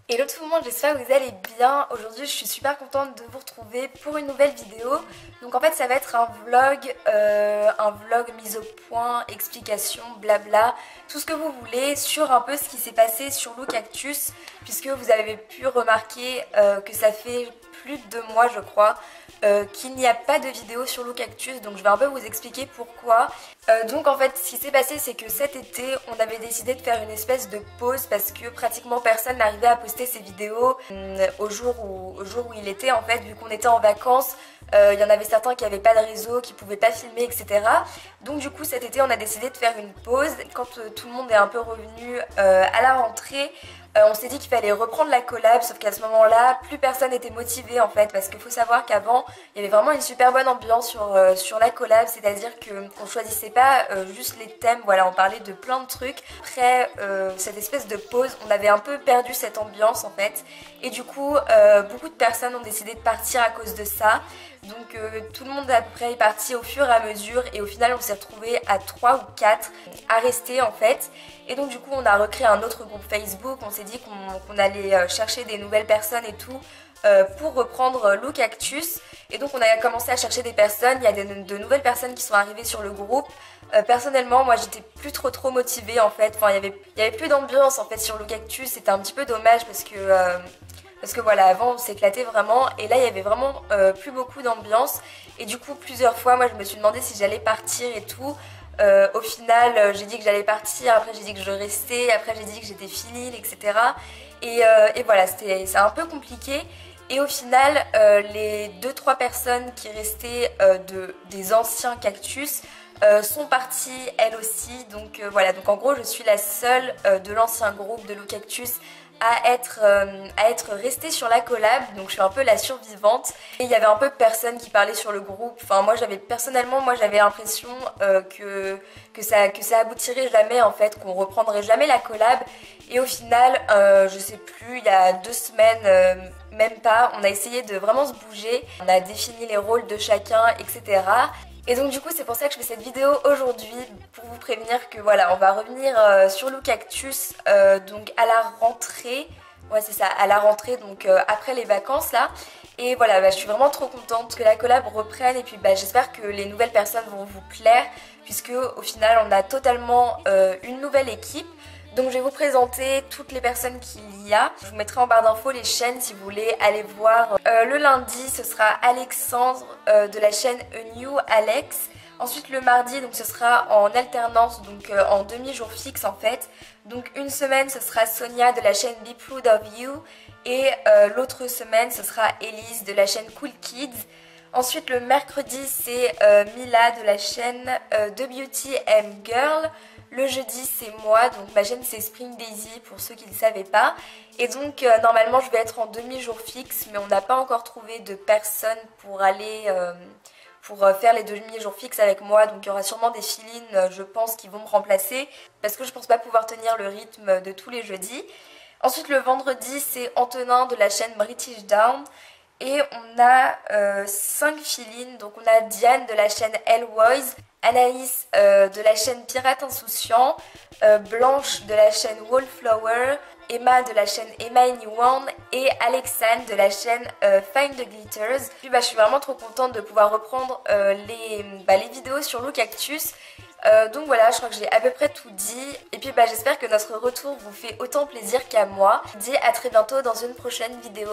Hello tout le monde, j'espère que vous allez bien. Aujourd'hui je suis super contente de vous retrouver pour une nouvelle vidéo. Donc en fait ça va être un vlog mise au point, explication, blabla, tout ce que vous voulez sur un peu ce qui s'est passé sur Lookactus, puisque vous avez pu remarquer que ça fait plus de 2 mois je crois qu'il n'y a pas de vidéo sur Lookactus, donc je vais un peu vous expliquer pourquoi. Donc en fait ce qui s'est passé c'est que cet été on avait décidé de faire une espèce de pause parce que pratiquement personne n'arrivait à poster ses vidéos au jour où il était en fait, vu qu'on était en vacances. Il y en avait certains qui n'avaient pas de réseau, qui pouvaient pas filmer, etc. Donc du coup cet été on a décidé de faire une pause. Quand tout le monde est un peu revenu à la rentrée, on s'est dit qu'il fallait reprendre la collab, sauf qu'à ce moment-là, plus personne n'était motivé en fait, parce qu'il faut savoir qu'avant, il y avait vraiment une super bonne ambiance sur la collab, c'est-à-dire qu'on choisissait pas juste les thèmes, voilà, on parlait de plein de trucs. Après cette espèce de pause, on avait un peu perdu cette ambiance en fait, et du coup, beaucoup de personnes ont décidé de partir à cause de ça. Donc tout le monde après est parti au fur et à mesure, et au final on s'est retrouvés à 3 ou 4 à rester en fait. Et donc du coup on a recréé un autre groupe Facebook, on s'est dit qu'on allait chercher des nouvelles personnes et tout pour reprendre Lookactus. Et donc on a commencé à chercher des personnes, il y a de nouvelles personnes qui sont arrivées sur le groupe. Personnellement moi j'étais plus trop motivée en fait, enfin il y avait plus d'ambiance en fait sur Lookactus, c'était un petit peu dommage parce que voilà, avant on s'éclatait vraiment et là il y avait vraiment plus beaucoup d'ambiance. Et du coup plusieurs fois moi je me suis demandé si j'allais partir et tout. Au final j'ai dit que j'allais partir, après j'ai dit que je restais, après j'ai dit que j'étais finie, etc. Et voilà, c'est un peu compliqué. Et au final les 2-3 personnes qui restaient des anciens cactus sont parties elles aussi. Donc voilà, donc en gros je suis la seule de l'ancien groupe de Lookactus à être restée sur la collab, donc je suis un peu la survivante. Et il y avait un peu personne qui parlait sur le groupe, enfin moi personnellement j'avais l'impression que ça aboutirait jamais en fait, qu'on reprendrait jamais la collab. Et au final je sais plus, il y a 2 semaines, même pas, on a essayé de vraiment se bouger, on a défini les rôles de chacun, etc. Et donc du coup c'est pour ça que je fais cette vidéo aujourd'hui, pour vous prévenir que voilà, on va revenir sur Lookactus donc à la rentrée. Ouais c'est ça, à la rentrée, donc après les vacances là. Et voilà, je suis vraiment trop contente que la collab reprenne, et puis j'espère que les nouvelles personnes vont vous plaire, puisque au final on a totalement une nouvelle équipe. Donc je vais vous présenter toutes les personnes qu'il y a. Je vous mettrai en barre d'infos les chaînes si vous voulez aller voir. Le lundi ce sera Alexandre de la chaîne A New Alex. Ensuite le mardi donc ce sera en alternance, donc en demi-jour fixe en fait. Donc une semaine ce sera Sonia de la chaîne Be Proud of You. Et l'autre semaine ce sera Elise de la chaîne Cool Kids. Ensuite le mercredi c'est Mila de la chaîne The Beauty and Girl. Le jeudi c'est moi, donc ma chaîne c'est Spring Daisy pour ceux qui ne le savaient pas. Et donc normalement je vais être en demi-jour fixe, mais on n'a pas encore trouvé de personnes pour aller faire les demi-jours fixes avec moi. Donc il y aura sûrement des fill-in je pense qui vont me remplacer, parce que je pense pas pouvoir tenir le rythme de tous les jeudis. Ensuite le vendredi c'est Antonin de la chaîne British Down. Et on a 5 fill-in, donc on a Diane de la chaîne Hellboys, Anaïs de la chaîne Pirate Insouciant, Blanche de la chaîne Wallflower, Emma de la chaîne Emma Anyone et Alexandre de la chaîne Find the Glitters. Puis je suis vraiment trop contente de pouvoir reprendre les vidéos sur Lookactus. Donc voilà, je crois que j'ai à peu près tout dit. Et puis j'espère que notre retour vous fait autant plaisir qu'à moi. Je vous dis à très bientôt dans une prochaine vidéo.